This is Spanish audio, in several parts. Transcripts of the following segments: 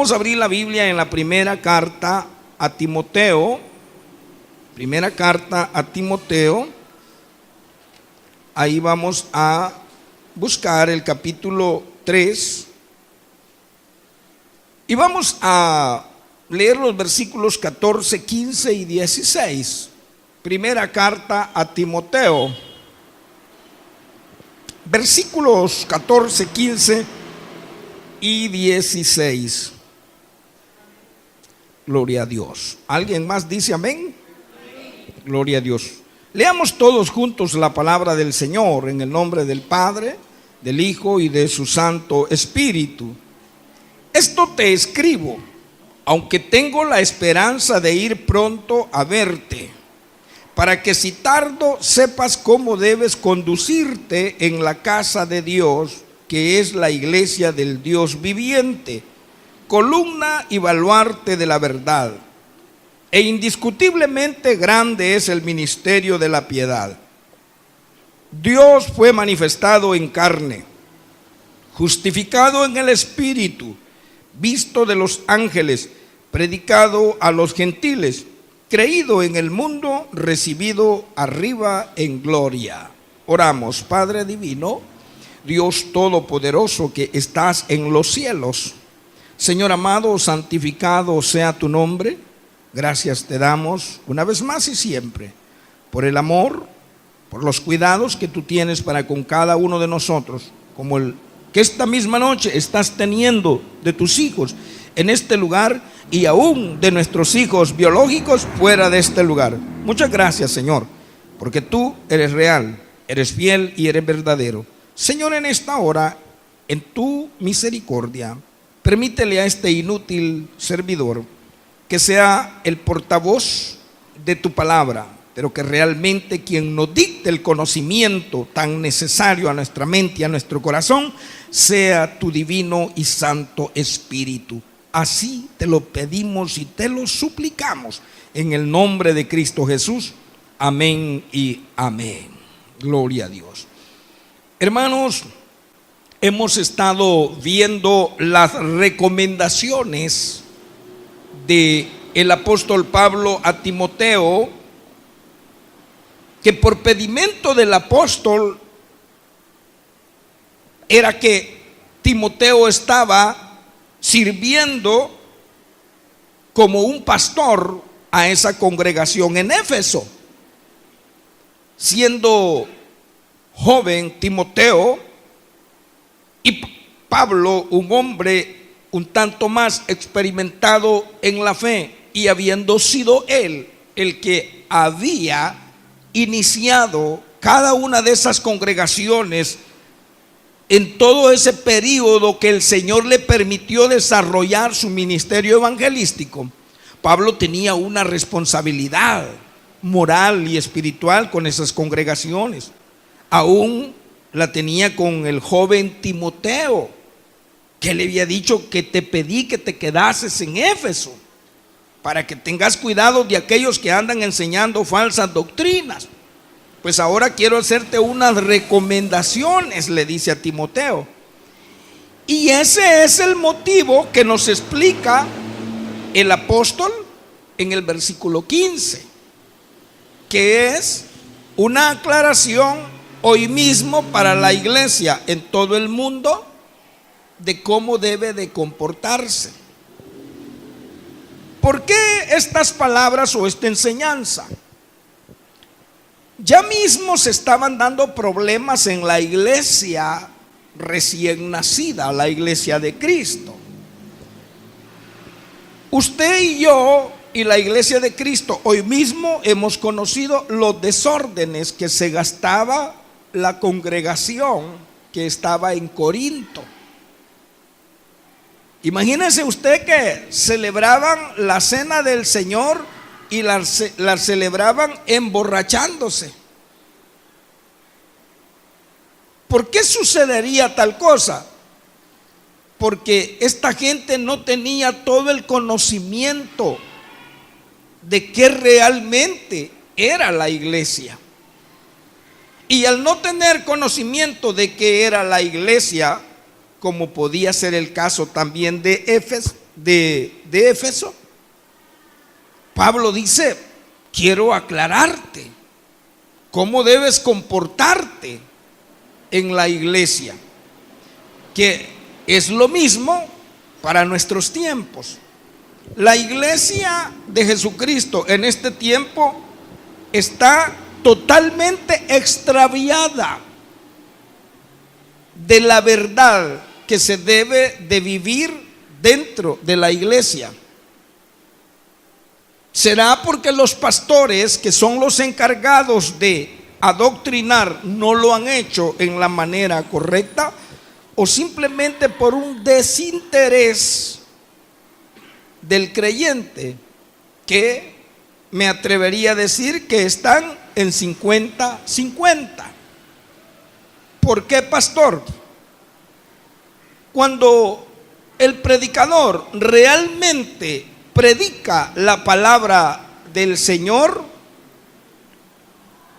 Vamos a abrir la Biblia en la primera carta a Timoteo. Primera carta a Timoteo. Ahí vamos a buscar el capítulo 3. Y vamos a leer los versículos 14, 15 y 16. Primera carta a Timoteo. Versículos 14, 15 y 16. Gloria a Dios. ¿Alguien más dice amén? Gloria a Dios. Leamos todos juntos la palabra del Señor en el nombre del Padre, del Hijo y de su Santo Espíritu. Esto te escribo, aunque tengo la esperanza de ir pronto a verte, para que si tardo sepas cómo debes conducirte en la casa de Dios, que es la iglesia del Dios viviente, columna y baluarte de la verdad. E indiscutiblemente grande es el ministerio de la piedad. Dios fue manifestado en carne, justificado en el Espíritu, visto de los ángeles, predicado a los gentiles, creído en el mundo, recibido arriba en gloria. Oramos. Padre divino, Dios todopoderoso que estás en los cielos, Señor amado, santificado sea tu nombre. Gracias te damos una vez más y siempre por el amor, por los cuidados que tú tienes para con cada uno de nosotros, como el que esta misma noche estás teniendo de tus hijos en este lugar y aún de nuestros hijos biológicos fuera de este lugar. Muchas gracias, Señor, porque tú eres real, eres fiel y eres verdadero. Señor, en esta hora, en tu misericordia, permítele a este inútil servidor que sea el portavoz de tu palabra, pero que realmente quien nos dicte el conocimiento tan necesario a nuestra mente y a nuestro corazón sea tu divino y santo Espíritu. Así te lo pedimos y te lo suplicamos en el nombre de Cristo Jesús. Amén y amén. Gloria a Dios. Hermanos, hemos estado viendo las recomendaciones del apóstol Pablo a Timoteo, que por pedimento del apóstol era que Timoteo estaba sirviendo como un pastor a esa congregación en Éfeso. Siendo joven Timoteo y Pablo un hombre un tanto más experimentado en la fe, y habiendo sido él el que había iniciado cada una de esas congregaciones en todo ese periodo que el Señor le permitió desarrollar su ministerio evangelístico, Pablo tenía una responsabilidad moral y espiritual con esas congregaciones. Aún la tenía con el joven Timoteo, que le había dicho que te pedí que te quedases en Éfeso para que tengas cuidado de aquellos que andan enseñando falsas doctrinas. Pues ahora quiero hacerte unas recomendaciones, le dice a Timoteo. Y ese es el motivo que nos explica el apóstol en el versículo 15, que es una aclaración hoy mismo para la iglesia en todo el mundo de cómo debe de comportarse. ¿Por qué estas palabras o esta enseñanza? Ya mismo se estaban dando problemas en la iglesia recién nacida, la iglesia de Cristo. Usted y yo y la iglesia de Cristo hoy mismo hemos conocido los desórdenes que se gastaba la congregación que estaba en Corinto. Imagínese usted que celebraban la cena del Señor y la celebraban emborrachándose. ¿Por qué sucedería tal cosa? Porque esta gente no tenía todo el conocimiento de qué realmente era la iglesia. Y al no tener conocimiento de qué era la iglesia, como podía ser el caso también de de Éfeso, Pablo dice: quiero aclararte cómo debes comportarte en la iglesia, que es lo mismo para nuestros tiempos. La iglesia de Jesucristo en este tiempo está totalmente extraviada de la verdad que se debe de vivir dentro de la iglesia. ¿Será porque los pastores, que son los encargados de adoctrinar, no lo han hecho en la manera correcta? ¿O simplemente por un desinterés del creyente, que me atrevería a decir que están en 50-50? ¿Por qué, pastor? Cuando el predicador realmente predica la palabra del Señor,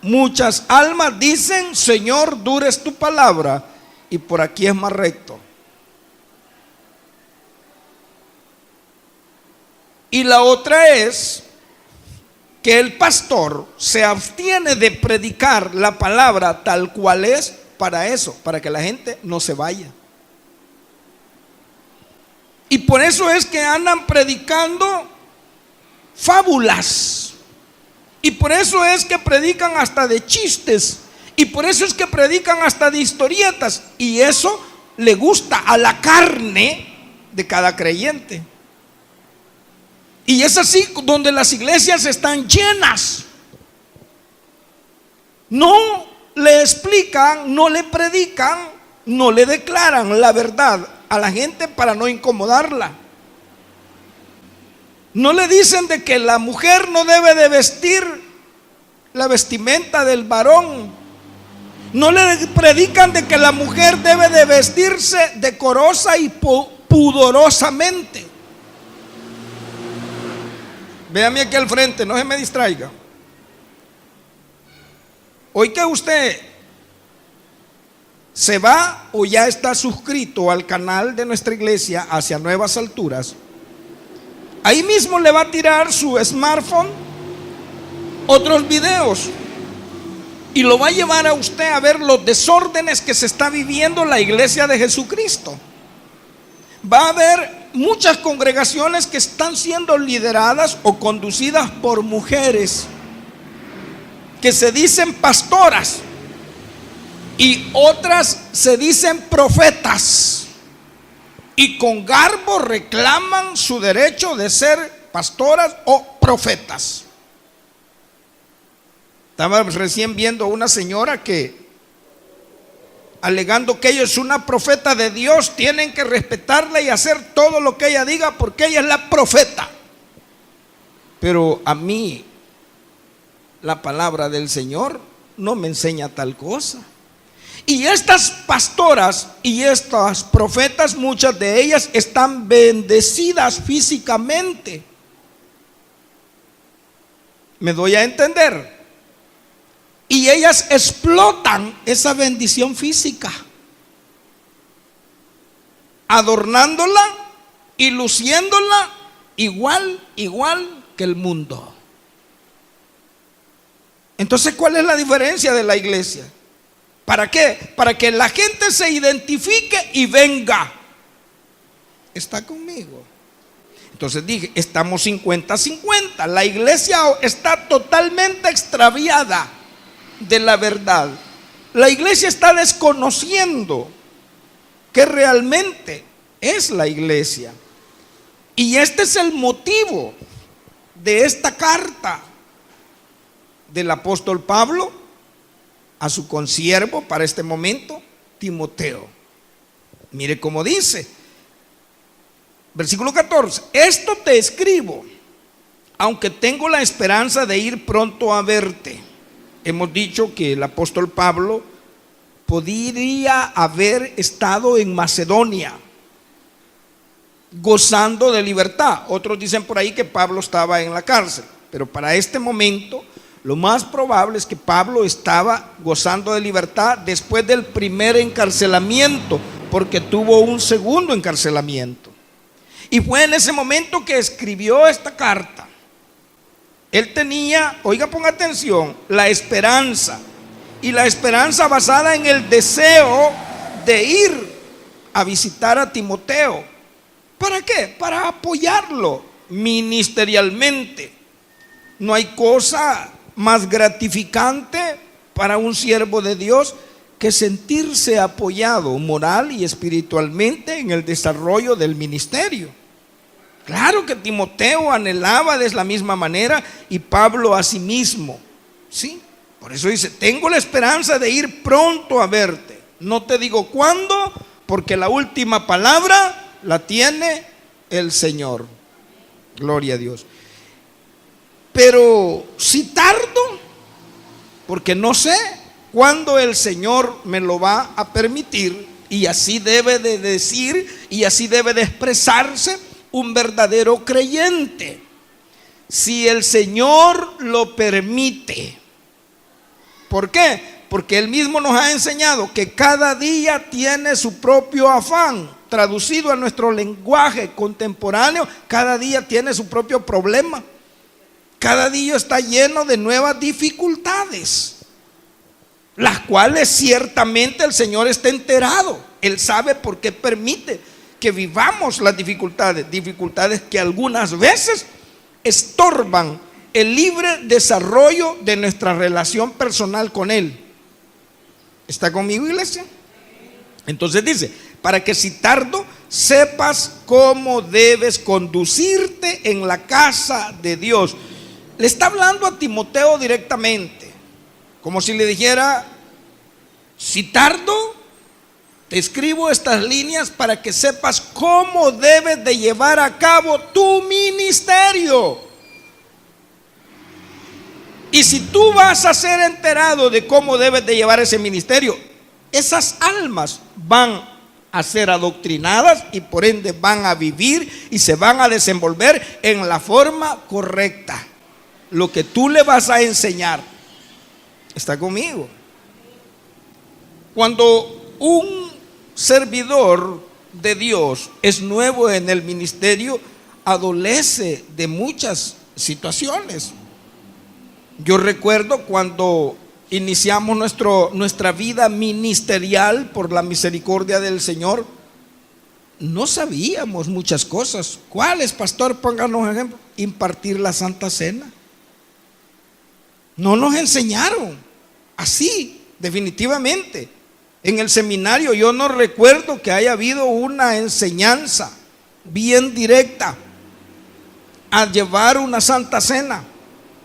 muchas almas dicen: Señor, dura es tu palabra, y por aquí es más recto. Y la otra es que el pastor se abstiene de predicar la palabra tal cual es, para eso, para que la gente no se vaya. Y por eso es que andan predicando fábulas, y por eso es que predican hasta de chistes, y por eso es que predican hasta de historietas, y eso le gusta a la carne de cada creyente. Y es así donde las iglesias están llenas. No le explican, no le predican, no le declaran la verdad a la gente para no incomodarla. No le dicen de que la mujer no debe de vestir la vestimenta del varón. No le predican de que la mujer debe de vestirse decorosa y pudorosamente. Véame aquí al frente, no se me distraiga. Hoy que usted se va o ya está suscrito al canal de nuestra iglesia Hacia Nuevas Alturas, ahí mismo le va a tirar su smartphone otros videos y lo va a llevar a usted a ver los desórdenes que se está viviendo en la iglesia de Jesucristo. Va a haber muchas congregaciones que están siendo lideradas o conducidas por mujeres que se dicen pastoras, y otras se dicen profetas, y con garbo reclaman su derecho de ser pastoras o profetas. Estaba recién viendo a una señora que, alegando que ella es una profeta de Dios, tienen que respetarla y hacer todo lo que ella diga porque ella es la profeta. Pero a mí la palabra del Señor no me enseña tal cosa. Y estas pastoras y estas profetas, muchas de ellas están bendecidas físicamente. ¿Me doy a entender? Y ellas explotan esa bendición física, adornándola y luciéndola igual que el mundo. Entonces, ¿cuál es la diferencia de la iglesia? ¿Para qué? Para que la gente se identifique y venga. ¿Está conmigo? Entonces dije, estamos 50-50. La iglesia está totalmente extraviada de la verdad. La iglesia está desconociendo qué realmente es la iglesia. Y este es el motivo de esta carta del apóstol Pablo a su consiervo para este momento, Timoteo. Mire cómo dice, versículo 14: esto te escribo, aunque tengo la esperanza de ir pronto a verte. Hemos dicho que el apóstol Pablo podría haber estado en Macedonia gozando de libertad. Otros dicen por ahí que Pablo estaba en la cárcel, pero para este momento lo más probable es que Pablo estaba gozando de libertad después del primer encarcelamiento, porque tuvo un segundo encarcelamiento. Y fue en ese momento que escribió esta carta. Él tenía, oiga, ponga atención, la esperanza. Y la esperanza basada en el deseo de ir a visitar a Timoteo. ¿Para qué? Para apoyarlo ministerialmente. No hay cosa más gratificante para un siervo de Dios que sentirse apoyado moral y espiritualmente en el desarrollo del ministerio. Claro que Timoteo anhelaba de la misma manera y Pablo asimismo, ¿sí? Por eso dice, tengo la esperanza de ir pronto a verte. No te digo cuándo, porque la última palabra la tiene el Señor. Gloria a Dios. Pero si tardo, porque no sé cuándo el Señor me lo va a permitir, y así debe de decir y así debe de expresarse un verdadero creyente. Si el Señor lo permite. ¿Por qué? Porque Él mismo nos ha enseñado que cada día tiene su propio afán. Traducido a nuestro lenguaje contemporáneo, cada día tiene su propio problema. Cada día está lleno de nuevas dificultades, las cuales ciertamente el Señor está enterado. Él sabe por qué permite que vivamos las dificultades que algunas veces estorban el libre desarrollo de nuestra relación personal con Él. ¿Está conmigo, iglesia? Entonces dice, para que si tardo, sepas cómo debes conducirte en la casa de Dios. Le está hablando a Timoteo directamente, como si le dijera, si tardo, te escribo estas líneas para que sepas cómo debes de llevar a cabo tu ministerio. Y si tú vas a ser enterado de cómo debes de llevar ese ministerio, esas almas van a ser adoctrinadas y por ende van a vivir y se van a desenvolver en la forma correcta. Lo que tú le vas a enseñar. ¿Está conmigo? Cuando un servidor de Dios es nuevo en el ministerio, adolece de muchas situaciones. Yo recuerdo cuando iniciamos nuestra vida ministerial por la misericordia del Señor, no sabíamos muchas cosas. ¿Cuáles, pastor? Pónganos ejemplo. Impartir la Santa Cena. No nos enseñaron así, definitivamente. En el seminario yo no recuerdo que haya habido una enseñanza bien directa a llevar una Santa Cena.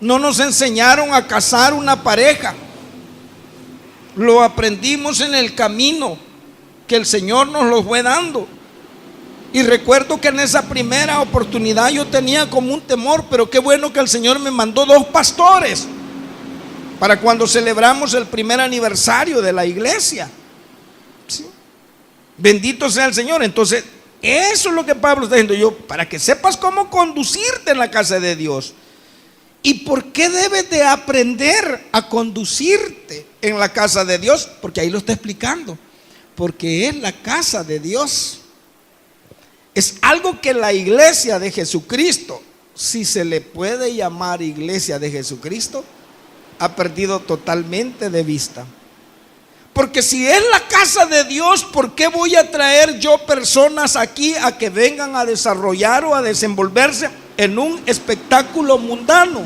No nos enseñaron a casar una pareja. Lo aprendimos en el camino que el Señor nos lo fue dando. Y recuerdo que en esa primera oportunidad yo tenía como un temor, pero qué bueno que el Señor me mandó 2 pastores para cuando celebramos el primer aniversario de la iglesia. ¿Sí? Bendito sea el Señor. Entonces, eso es lo que Pablo está diciendo, para que sepas cómo conducirte en la casa de Dios. ¿Y por qué debes de aprender a conducirte en la casa de Dios? Porque ahí lo está explicando. Porque es la casa de Dios. Es algo que la iglesia de Jesucristo, si se le puede llamar iglesia de Jesucristo, ha perdido totalmente de vista. Porque si es la casa de Dios, ¿por qué voy a traer yo personas aquí a que vengan a desarrollar o a desenvolverse en un espectáculo mundano?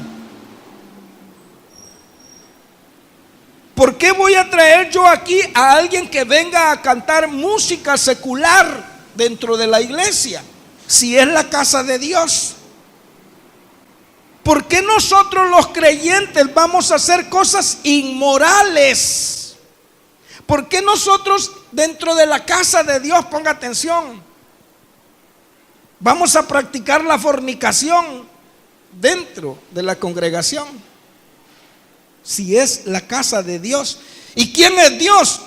¿Por qué voy a traer yo aquí a alguien que venga a cantar música secular dentro de la iglesia, si es la casa de Dios? ¿Por qué nosotros los creyentes vamos a hacer cosas inmorales? ¿Por qué nosotros dentro de la casa de Dios, ponga atención, vamos a practicar la fornicación dentro de la congregación? Si es la casa de Dios. ¿Y quién es Dios?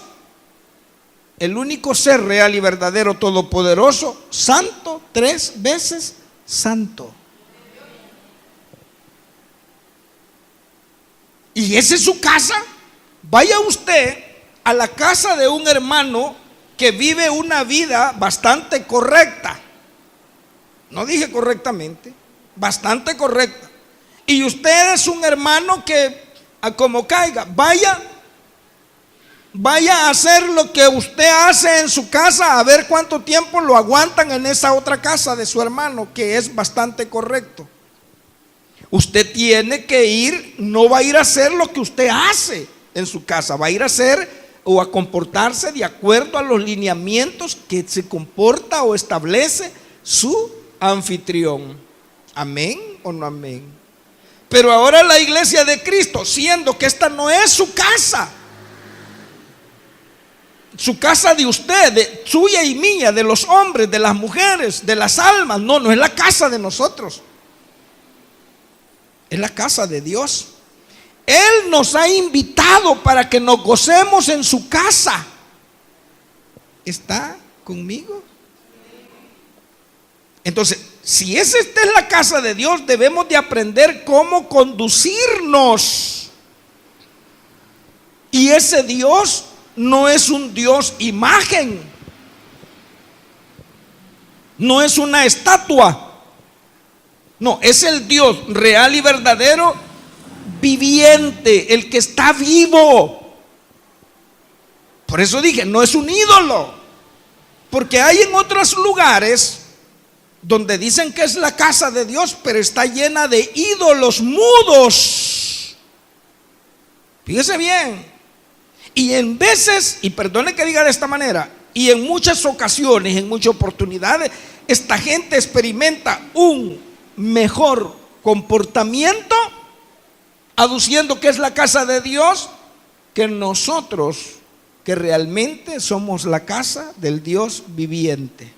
El único ser real y verdadero, todopoderoso, santo, 3 veces santo. ¿Y esa es su casa? Vaya usted a la casa de un hermano que vive una vida bastante correcta. No dije correctamente, bastante correcta. Y usted es un hermano que, a como caiga, vaya a hacer lo que usted hace en su casa, a ver cuánto tiempo lo aguantan en esa otra casa de su hermano, que es bastante correcto. Usted tiene que ir, no va a ir a hacer lo que usted hace en su casa, va a ir a hacer o a comportarse de acuerdo a los lineamientos que se comporta o establece su anfitrión. ¿Amén o no amén? Pero ahora la iglesia de Cristo, siendo que esta no es su casa de usted, de suya y mía, de los hombres, de las mujeres, de las almas, no es la casa de nosotros, es la casa de Dios. Él nos ha invitado para que nos gocemos en su casa. ¿Está conmigo? Entonces, si esta es la casa de Dios, debemos de aprender cómo conducirnos. Y ese Dios no es un Dios imagen, no es una estatua, no, es el Dios real y verdadero, viviente, el que está vivo. Por eso dije, no es un ídolo, porque hay en otros lugares donde dicen que es la casa de Dios, pero está llena de ídolos mudos. Fíjese bien. Y en veces, y perdone que diga de esta manera, y en muchas ocasiones, en muchas oportunidades, esta gente experimenta un mejor comportamiento aduciendo que es la casa de Dios, que nosotros, que realmente somos la casa del Dios viviente.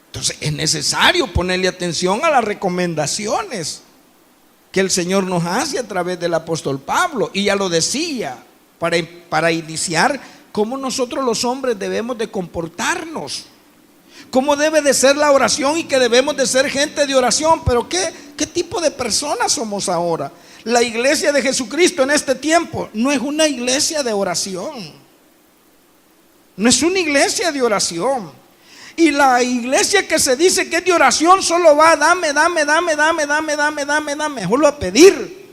Entonces es necesario ponerle atención a las recomendaciones que el Señor nos hace a través del apóstol Pablo. Y ya lo decía, para iniciar, cómo nosotros los hombres debemos de comportarnos, cómo debe de ser la oración y que debemos de ser gente de oración. Pero ¿qué tipo de personas somos ahora? La iglesia de Jesucristo en este tiempo no es una iglesia de oración, no es una iglesia de oración. Y la iglesia que se dice que es de oración solo va, dame, solo a pedir.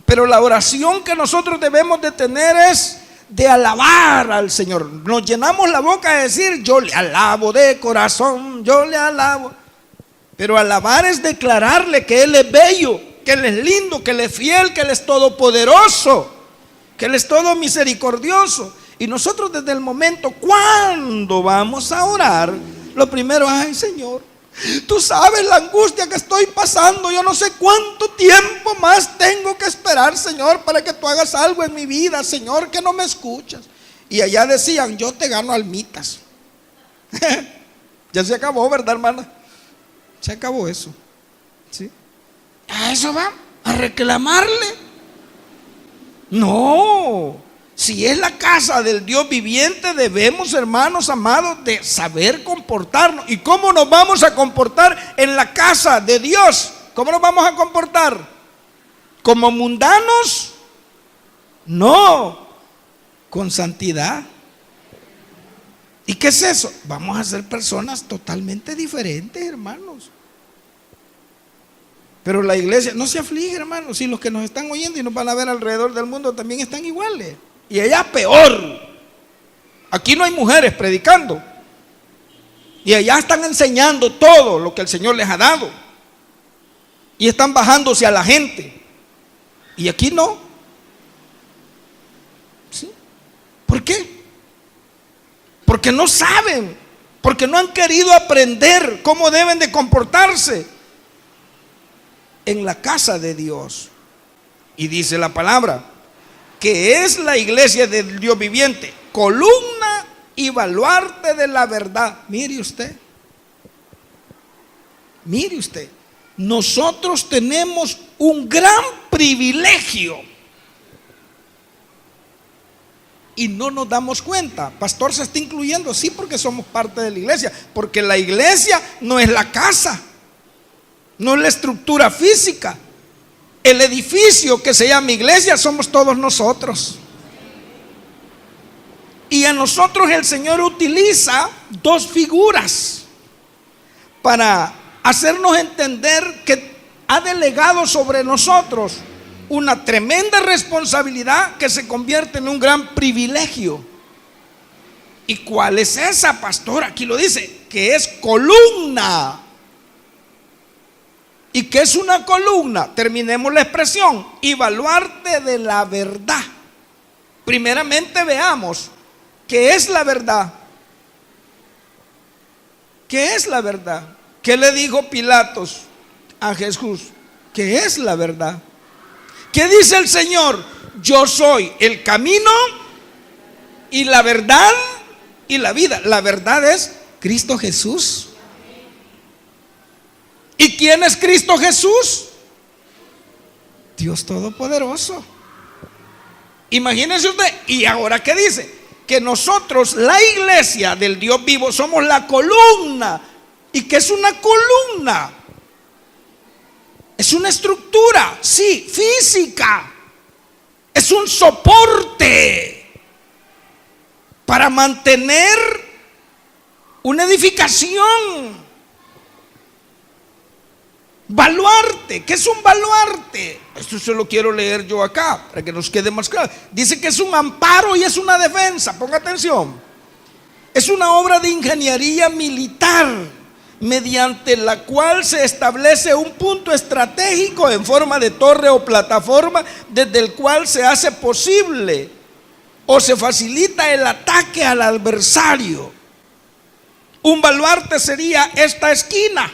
Pero la oración que nosotros debemos de tener es de alabar al Señor. Nos llenamos la boca de decir, yo le alabo de corazón, yo le alabo. Pero alabar es declararle que Él es bello, que Él es lindo, que Él es fiel, que Él es todopoderoso, que Él es todo misericordioso. Y nosotros desde el momento cuando vamos a orar, lo primero, ay Señor, tú sabes la angustia que estoy pasando, yo no sé cuánto tiempo más tengo que esperar, Señor, para que tú hagas algo en mi vida, Señor, que no me escuchas. Y allá decían, yo te gano almitas. Ya se acabó, ¿verdad, hermana? Se acabó eso, ¿sí? ¿A eso va? ¿A reclamarle? No. Si es la casa del Dios viviente, debemos, hermanos amados, de saber comportarnos. ¿Y cómo nos vamos a comportar en la casa de Dios? ¿Cómo nos vamos a comportar? ¿Como mundanos? No, con santidad. ¿Y qué es eso? Vamos a ser personas totalmente diferentes, hermanos. Pero la iglesia, no se aflige, hermanos, si los que nos están oyendo y nos van a ver alrededor del mundo también están iguales. Y allá peor. Aquí no hay mujeres predicando. Y allá están enseñando todo lo que el Señor les ha dado. Y están bajándose a la gente. Y aquí no. ¿Sí? ¿Por qué? Porque no saben. Porque no han querido aprender cómo deben de comportarse en la casa de Dios. Y dice la palabra que es la iglesia del Dios viviente, columna y baluarte de la verdad. Mire usted, nosotros tenemos un gran privilegio y no nos damos cuenta. Pastor, se está incluyendo, sí, porque somos parte de la iglesia, porque la iglesia no es la casa, no es la estructura física. El edificio que se llama iglesia somos todos nosotros. Y a nosotros el Señor utiliza dos figuras. para hacernos entender que ha delegado sobre nosotros una tremenda responsabilidad que se convierte en un gran privilegio. ¿Y cuál es esa, pastor? Aquí lo dice, que es columna. ¿Y qué es una columna? Terminemos la expresión, y baluarte de la verdad. Primeramente veamos, ¿qué es la verdad? ¿Qué es la verdad? ¿Qué le dijo Pilatos a Jesús? ¿Qué es la verdad? ¿Qué dice el Señor? Yo soy el camino y la verdad y la vida. La verdad es Cristo Jesús. ¿Y quién es Cristo Jesús? Dios Todopoderoso. Imagínense usted. ¿Y ahora qué dice? Que nosotros, la iglesia del Dios vivo, somos la columna. ¿Y qué es una columna? Es una estructura, sí, física. Es un soporte para mantener una edificación. Baluarte, ¿qué es un baluarte? Esto se lo quiero leer yo acá para que nos quede más claro. Dice que es un amparo y es una defensa. Ponga atención. Es una obra de ingeniería militar mediante la cual se establece un punto estratégico en forma de torre o plataforma desde el cual se hace posible o se facilita el ataque al adversario. Un baluarte sería esta esquina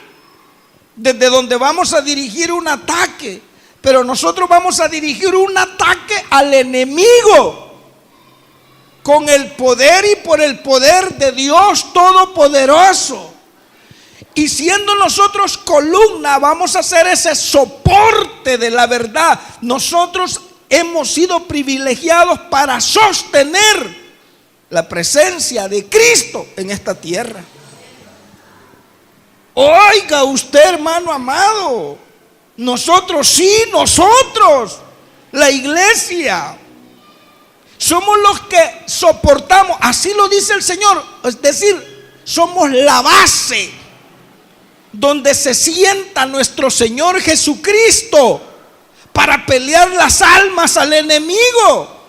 desde donde vamos a dirigir un ataque, pero nosotros vamos a dirigir un ataque al enemigo con el poder y por el poder de Dios Todopoderoso. Y siendo nosotros columna, vamos a hacer ese soporte de la verdad. Nosotros hemos sido privilegiados para sostener la presencia de Cristo en esta tierra. Oiga usted, hermano amado, nosotros, la iglesia, somos los que soportamos, así lo dice el Señor, es decir, somos la base donde se sienta nuestro Señor Jesucristo para pelear las almas al enemigo.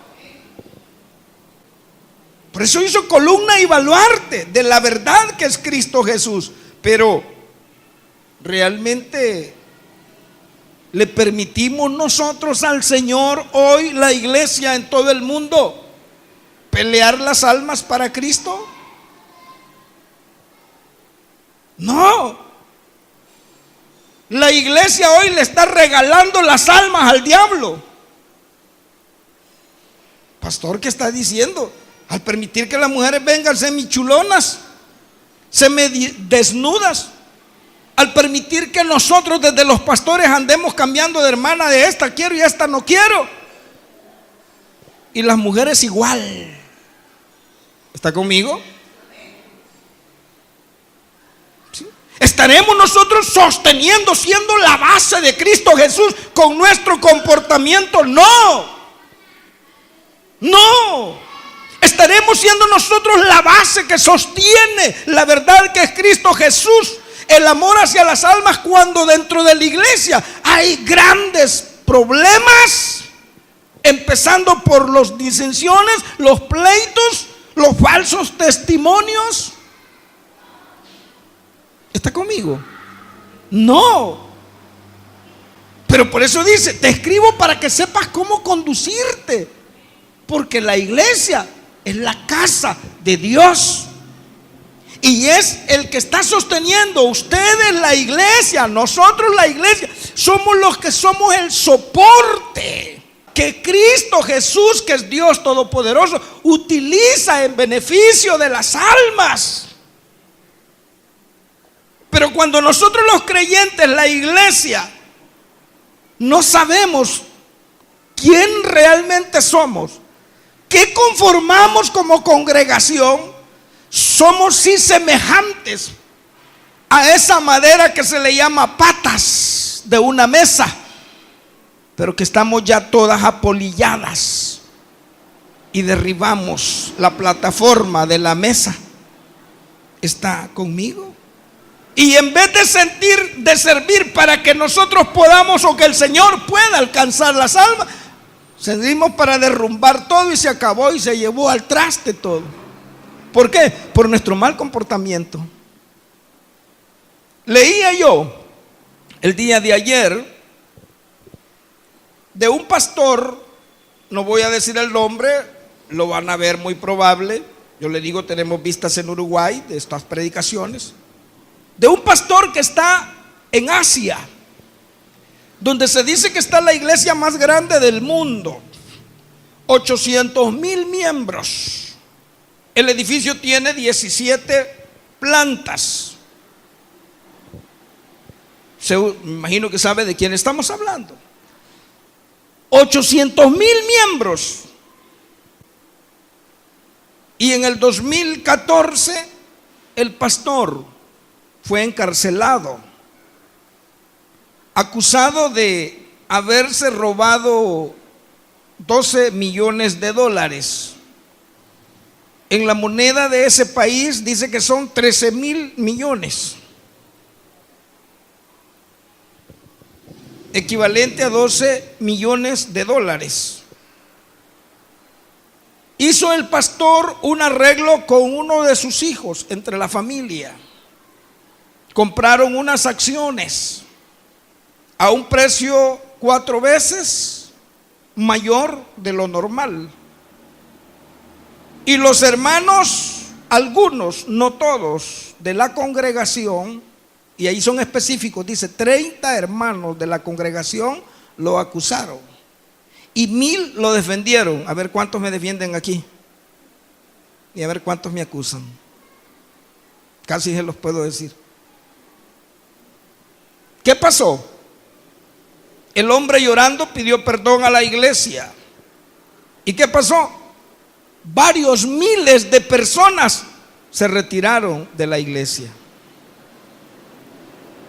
Por eso hizo columna y baluarte de la verdad que es Cristo Jesús. Pero ¿realmente le permitimos nosotros al Señor hoy, la iglesia en todo el mundo, pelear las almas para Cristo? No. La iglesia hoy le está regalando las almas al diablo. Pastor, ¿qué está diciendo? Al permitir que las mujeres vengan semichulonas, semidesnudas, al permitir que nosotros desde los pastores andemos cambiando de hermana, de esta quiero y esta no quiero, y las mujeres igual. ¿Está conmigo? ¿Sí? ¿Estaremos nosotros sosteniendo, siendo la base de Cristo Jesús con nuestro comportamiento? No. Estaremos siendo nosotros la base que sostiene la verdad que es Cristo Jesús, el amor hacia las almas, cuando dentro de la iglesia hay grandes problemas, empezando por las disensiones, los pleitos, los falsos testimonios. ¿Está conmigo? No. Pero por eso dice, te escribo para que sepas cómo conducirte, porque la iglesia es la casa de Dios y es el que está sosteniendo. Ustedes, la iglesia, nosotros, la iglesia, somos los que somos el soporte que Cristo Jesús, que es Dios Todopoderoso, utiliza en beneficio de las almas. Pero cuando nosotros los creyentes, la iglesia, no sabemos quién realmente somos, qué conformamos como congregación, somos sí semejantes a esa madera que se le llama patas de una mesa, pero que estamos ya todas apolilladas y derribamos la plataforma de la mesa. ¿Está conmigo? Y en vez de servir para que nosotros podamos o que el Señor pueda alcanzar las almas, servimos para derrumbar todo y se acabó y se llevó al traste todo. ¿Por qué? Por nuestro mal comportamiento. Leía yo el día de ayer de un pastor, no voy a decir el nombre, lo van a ver muy probable. Yo le digo, tenemos vistas en Uruguay de estas predicaciones. De un pastor que está en Asia, donde se dice que está la iglesia más grande del mundo, 800,000 miembros. El edificio tiene 17 plantas. Me imagino que sabe de quién estamos hablando. 800,000 miembros. Y en el 2014 el pastor fue encarcelado, acusado de haberse robado 12 millones de dólares. En la moneda de ese país dice que son 13,000 millones, equivalente a 12 millones de dólares. Hizo el pastor un arreglo con uno de sus hijos entre la familia. Compraron unas acciones a un precio 4 veces mayor de lo normal. Y los hermanos, algunos, no todos, de la congregación, y ahí son específicos, dice 30 hermanos de la congregación lo acusaron y 1,000 lo defendieron. A ver cuántos me defienden aquí y a ver cuántos me acusan. Casi se los puedo decir. ¿Qué pasó? El hombre llorando pidió perdón a la iglesia. ¿Y qué pasó? Varios miles de personas se retiraron de la iglesia.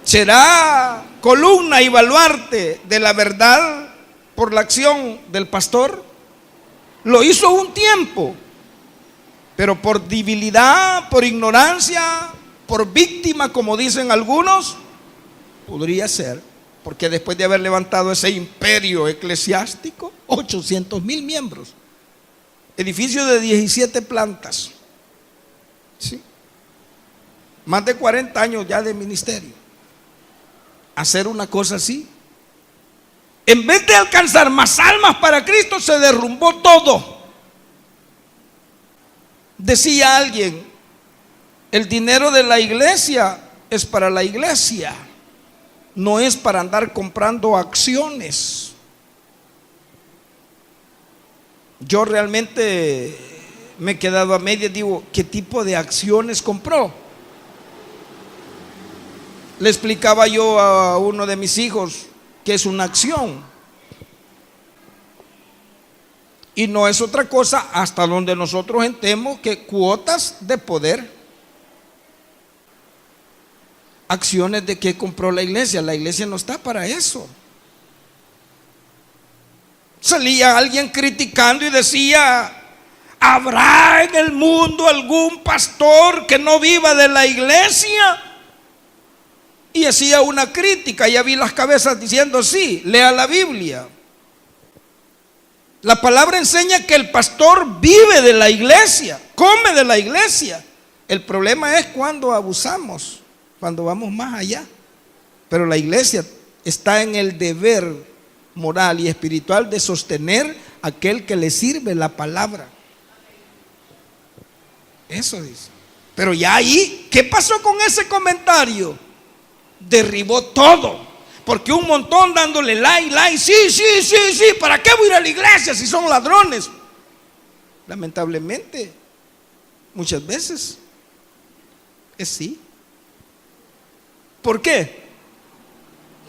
¿Será columna y baluarte de la verdad por la acción del pastor? Lo hizo un tiempo, pero por debilidad, por ignorancia, por víctima, como dicen algunos, podría ser, porque después de haber levantado ese imperio eclesiástico, 800,000 miembros, edificio de 17 plantas, ¿sí? Más de 40 años ya de ministerio, hacer una cosa así, en vez de alcanzar más almas para Cristo, se derrumbó todo. Decía alguien, el dinero de la iglesia es para la iglesia, no es para andar comprando acciones. Yo realmente me he quedado a medias, digo, ¿qué tipo de acciones compró? Le explicaba yo a uno de mis hijos que es una acción. Y no es otra cosa hasta donde nosotros entendemos que cuotas de poder. Acciones de que compró la iglesia. La iglesia no está para eso. Salía alguien criticando y decía, ¿habrá en el mundo algún pastor que no viva de la iglesia? Y hacía una crítica. Ya vi las cabezas diciendo, sí, lea la Biblia. La palabra enseña que el pastor vive de la iglesia, come de la iglesia. El problema es cuando abusamos, cuando vamos más allá. Pero la iglesia está en el deber moral y espiritual de sostener a aquel que le sirve la palabra. Eso dice. Pero ya ahí, ¿qué pasó con ese comentario? Derribó todo. Porque un montón dándole like, sí, ¿para qué voy a ir a la iglesia si son ladrones? Lamentablemente, muchas veces es sí. ¿Por qué?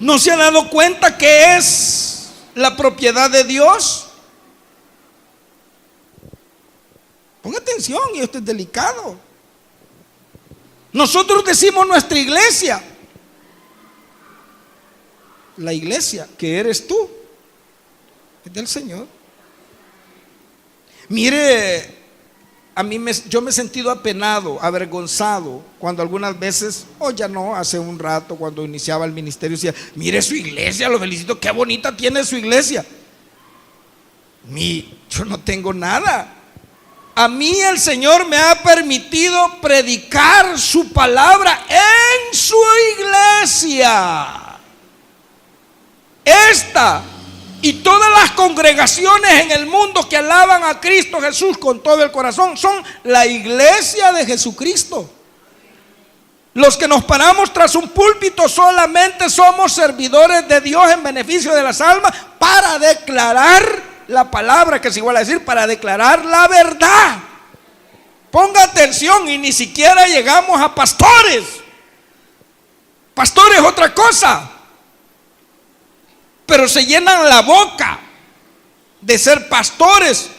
¿No se ha dado cuenta que es la propiedad de Dios? Ponga atención, y esto es delicado. Nosotros decimos nuestra iglesia. La iglesia que eres tú es del Señor. Mire, yo me he sentido apenado, avergonzado, cuando algunas veces, o ya no, hace un rato cuando iniciaba el ministerio, decía, mire su iglesia, lo felicito, qué bonita tiene su iglesia. Yo no tengo nada. A mí el Señor me ha permitido predicar su palabra en su iglesia. Esta y todas las congregaciones en el mundo que alaban a Cristo Jesús con todo el corazón son la iglesia de Jesucristo. Los que nos paramos tras un púlpito solamente somos servidores de Dios en beneficio de las almas para declarar la palabra, que es igual a decir, para declarar la verdad. Ponga atención, y ni siquiera llegamos a pastores. Pastor es otra cosa, pero se llenan la boca de ser pastores,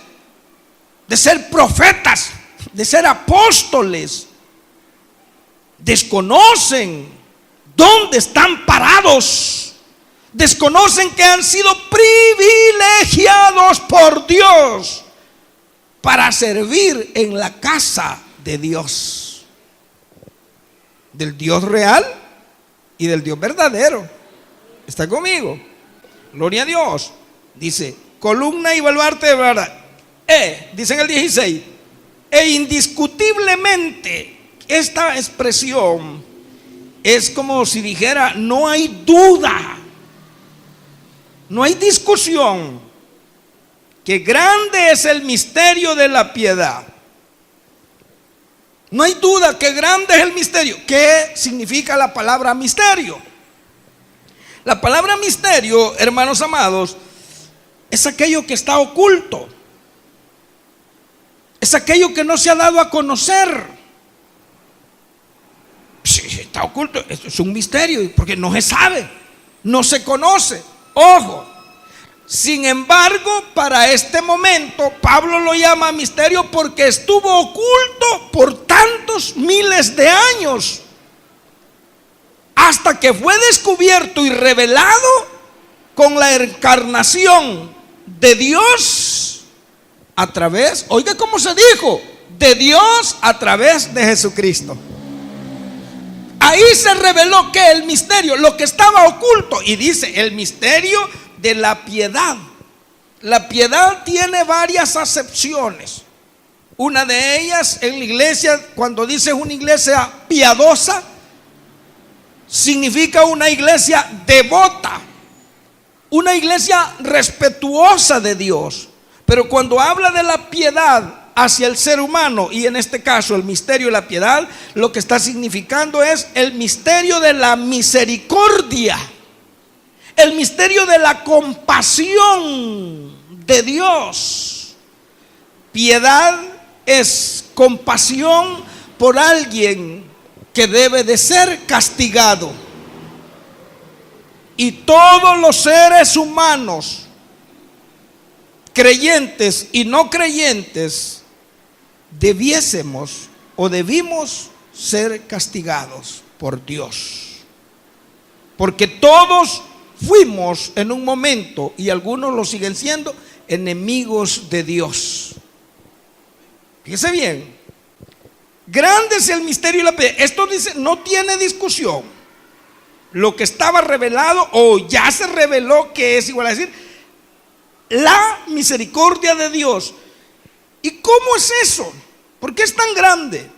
de ser profetas, de ser apóstoles. Desconocen dónde están parados. Desconocen que han sido privilegiados por Dios para servir en la casa de Dios, del Dios real y del Dios verdadero. ¿Está conmigo? Gloria a Dios. Dice, columna y baluarte de verdad. Dice en el 16, indiscutiblemente, esta expresión es como si dijera, no hay duda, no hay discusión, que grande es el misterio de la piedad. No hay duda que grande es el misterio. ¿Qué significa la palabra misterio? La palabra misterio, hermanos amados, es aquello que está oculto. Es aquello que no se ha dado a conocer. Sí, está oculto, es un misterio, porque no se sabe, no se conoce. Ojo, sin embargo, para este momento, Pablo lo llama misterio porque estuvo oculto por tantos miles de años, hasta que fue descubierto y revelado con la encarnación de Dios a través, oiga cómo se dijo, de Dios a través de Jesucristo. Ahí se reveló que el misterio, lo que estaba oculto, y dice el misterio de la piedad. La piedad tiene varias acepciones. Una de ellas en la iglesia, cuando dice una iglesia piadosa, significa una iglesia devota, una iglesia respetuosa de Dios. Pero cuando habla de la piedad hacia el ser humano, y en este caso el misterio de la piedad, lo que está significando es el misterio de la misericordia, el misterio de la compasión de Dios. Piedad es compasión por alguien que debe de ser castigado. Y todos los seres humanos, creyentes y no creyentes, debiésemos o debimos ser castigados por Dios, porque todos fuimos en un momento, y algunos lo siguen siendo, enemigos de Dios. Fíjese bien, grande es el misterio y la piedad. Esto dice, no tiene discusión. Lo que estaba revelado o ya se reveló, que es igual a decir la misericordia de Dios. ¿Y cómo es eso? ¿Por qué es tan grande?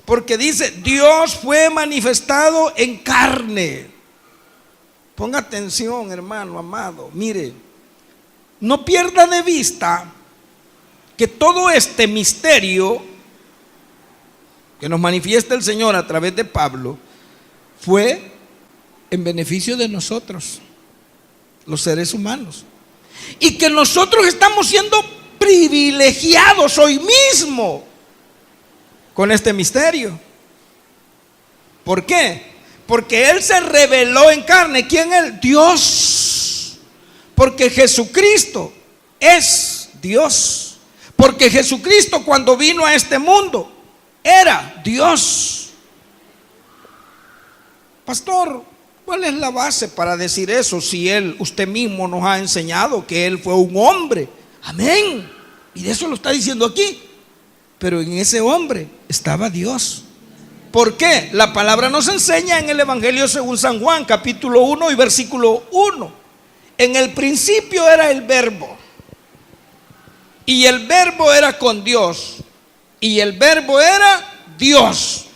Porque dice, Dios fue manifestado en carne. Ponga atención, hermano amado. Mire, no pierda de vista que todo este misterio que nos manifiesta el Señor a través de Pablo fue en beneficio de nosotros, los seres humanos, y que nosotros estamos siendo privilegiados hoy mismo con este misterio. ¿Por qué? Porque Él se reveló en carne. ¿Quién es? Dios. Porque Jesucristo es Dios. Porque Jesucristo, cuando vino a este mundo, era Dios. Pastor, ¿cuál es la base para decir eso? Si usted mismo nos ha enseñado que Él fue un hombre. Amén. Y de eso lo está diciendo aquí. pero en ese hombre estaba Dios. ¿Por qué? La palabra nos enseña en el Evangelio según San Juan, capítulo 1 y versículo 1. En el principio era el Verbo, y el Verbo era con Dios, y el Verbo era Dios.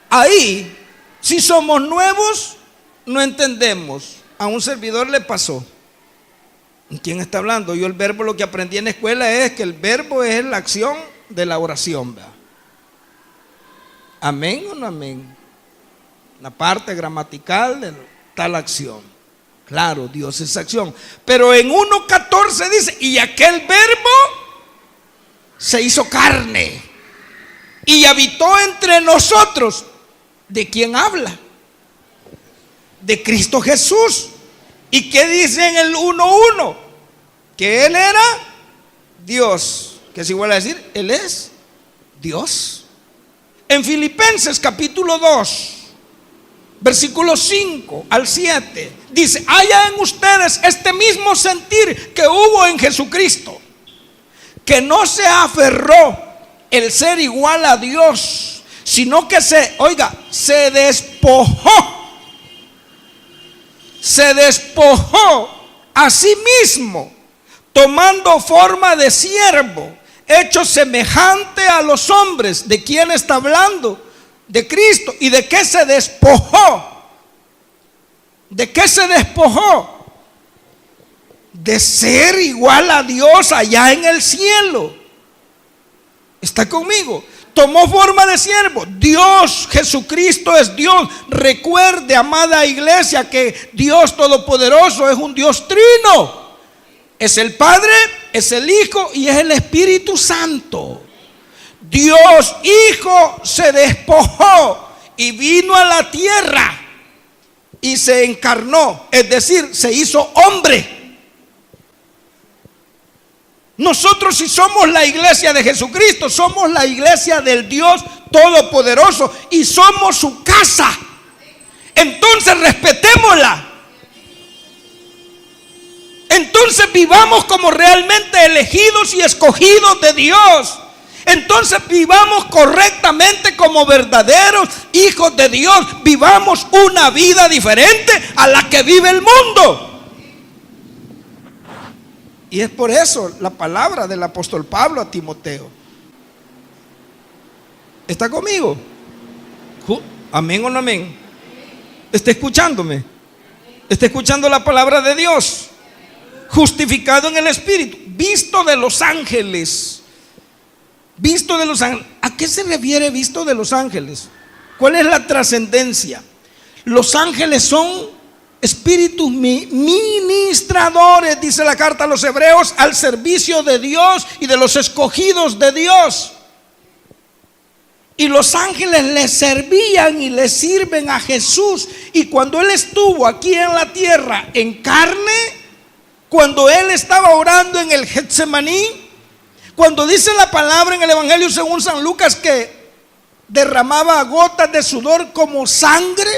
Ahí, si somos nuevos, no entendemos. A un servidor le pasó. ¿Quién está hablando? Yo el verbo, lo que aprendí en la escuela es que el verbo es la acción de la oración, ¿verdad? ¿Amén o no amén? La parte gramatical de tal acción. Claro, Dios es acción. Pero en 1:14 dice, y aquel verbo se hizo carne y habitó entre nosotros. ¿De quién habla? De Cristo Jesús. ¿Y qué dice en el 1:1? Que Él era Dios. Que es igual a decir, Él es Dios. En Filipenses capítulo 2, versículos 5 al 7, dice, haya en ustedes este mismo sentir que hubo en Jesucristo, que no se aferró el ser igual a Dios, sino que se despojó a sí mismo, tomando forma de siervo, hecho semejante a los hombres. ¿De quién está hablando? De Cristo. ¿Y de qué se despojó? ¿De qué se despojó? De ser igual a Dios allá en el cielo. ¿Está conmigo? Tomó forma de siervo. Dios, Jesucristo es Dios. Recuerde, amada iglesia, que Dios Todopoderoso es un Dios trino. Es el Padre, es el Hijo y es el Espíritu Santo. Dios Hijo se despojó y vino a la tierra y se encarnó, es decir, se hizo hombre. Nosotros, si somos la iglesia de Jesucristo, somos la iglesia del Dios Todopoderoso y somos su casa. Entonces respetémosla. Entonces vivamos como realmente elegidos y escogidos de Dios. Entonces vivamos correctamente como verdaderos hijos de Dios. Vivamos una vida diferente a la que vive el mundo. Y es por eso la palabra del apóstol Pablo a Timoteo. ¿Está conmigo? ¿Amén o no amén? ¿Está escuchándome? ¿Está escuchando la palabra de Dios? Justificado en el Espíritu, visto de los ángeles. Visto de los ángeles. ¿A qué se refiere visto de los ángeles? ¿Cuál es la trascendencia? Los ángeles son espíritus ministradores, dice la carta a los Hebreos, al servicio de Dios y de los escogidos de Dios. Y los ángeles le servían y le sirven a Jesús. Y cuando Él estuvo aquí en la tierra en carne, cuando Él estaba orando en el Getsemaní, cuando dice la palabra en el Evangelio según San Lucas que derramaba gotas de sudor como sangre,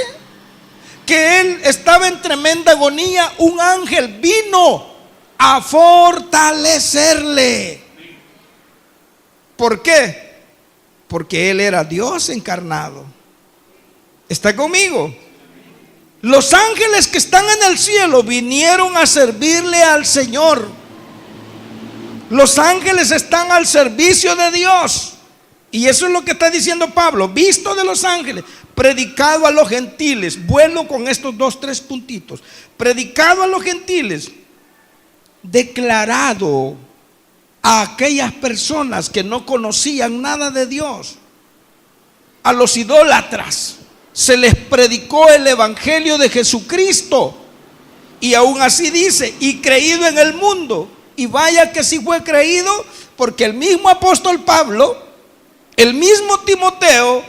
que Él estaba en tremenda agonía, un ángel vino a fortalecerle. ¿Por qué? Porque Él era Dios encarnado. ¿Está conmigo? Los ángeles que están en el cielo vinieron a servirle al Señor. Los ángeles están al servicio de Dios. Y eso es lo que está diciendo Pablo. Visto de los ángeles, predicado a los gentiles. Vuelvo con estos 2-3 puntitos. Predicado a los gentiles, declarado a aquellas personas que no conocían nada de Dios, a los idólatras. Se les predicó el evangelio de Jesucristo. Y aún así dice, y creído en el mundo. Y vaya que sí fue creído, porque el mismo apóstol Pablo, el mismo Timoteo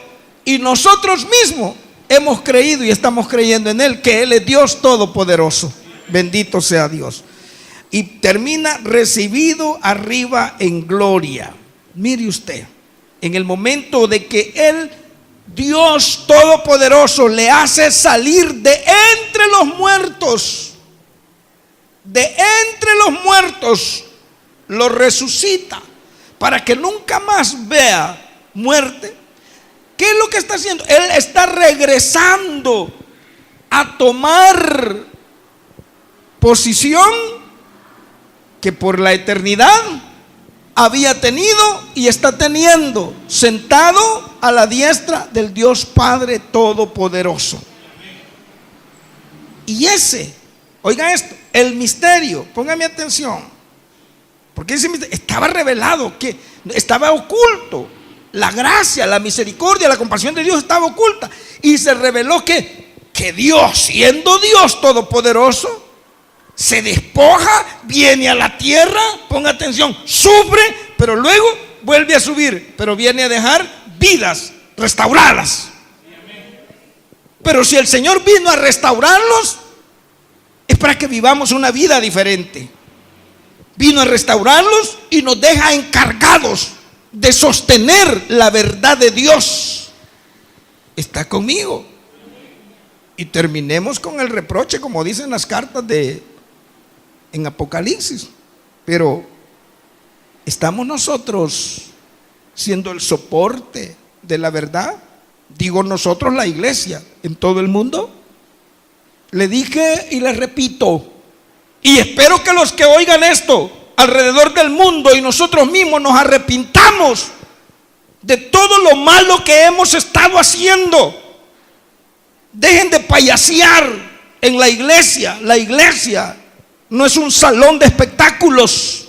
y nosotros mismos hemos creído y estamos creyendo en Él, que Él es Dios Todopoderoso. Bendito sea Dios. Y termina, recibido arriba en gloria. Mire usted, en el momento de que Él, Dios Todopoderoso, le hace salir de entre los muertos, lo resucita para que nunca más vea muerte. ¿Qué es lo que está haciendo? Él está regresando a tomar posición que por la eternidad había tenido y está teniendo, sentado a la diestra del Dios Padre Todopoderoso. Y ese, oiga esto, el misterio, póngame atención, porque ese misterio estaba revelado, que estaba oculto. La gracia, la misericordia, la compasión de Dios estaba oculta, y se reveló que Dios, siendo Dios Todopoderoso, se despoja, viene a la tierra, ponga atención, sufre, pero luego vuelve a subir, pero viene a dejar vidas restauradas. Pero si el Señor vino a restaurarlos, es para que vivamos una vida diferente. Vino a restaurarlos y nos deja encargados de sostener la verdad de Dios. Está conmigo. Y terminemos con el reproche, como dicen las cartas en Apocalipsis. Pero ¿estamos nosotros siendo el soporte de la verdad? Digo nosotros, la iglesia, en todo el mundo. Le dije y le repito, y espero que los que oigan esto alrededor del mundo y nosotros mismos nos arrepintamos de todo lo malo que hemos estado haciendo. Dejen de payasear en la iglesia. La iglesia no es un salón de espectáculos,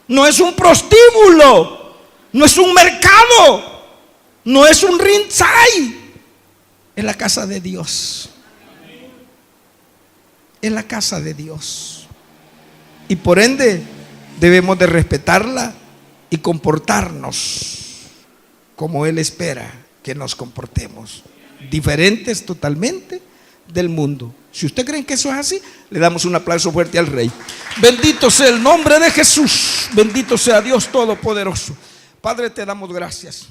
no es un prostíbulo, no es un mercado, no es un ringside. Es la casa de Dios. Es la casa de Dios. Y por ende debemos de respetarla y comportarnos como Él espera que nos comportemos, diferentes totalmente del mundo. Si usted cree que eso es así, le damos un aplauso fuerte al Rey. Bendito sea el nombre de Jesús, bendito sea Dios Todopoderoso. Padre, te damos gracias.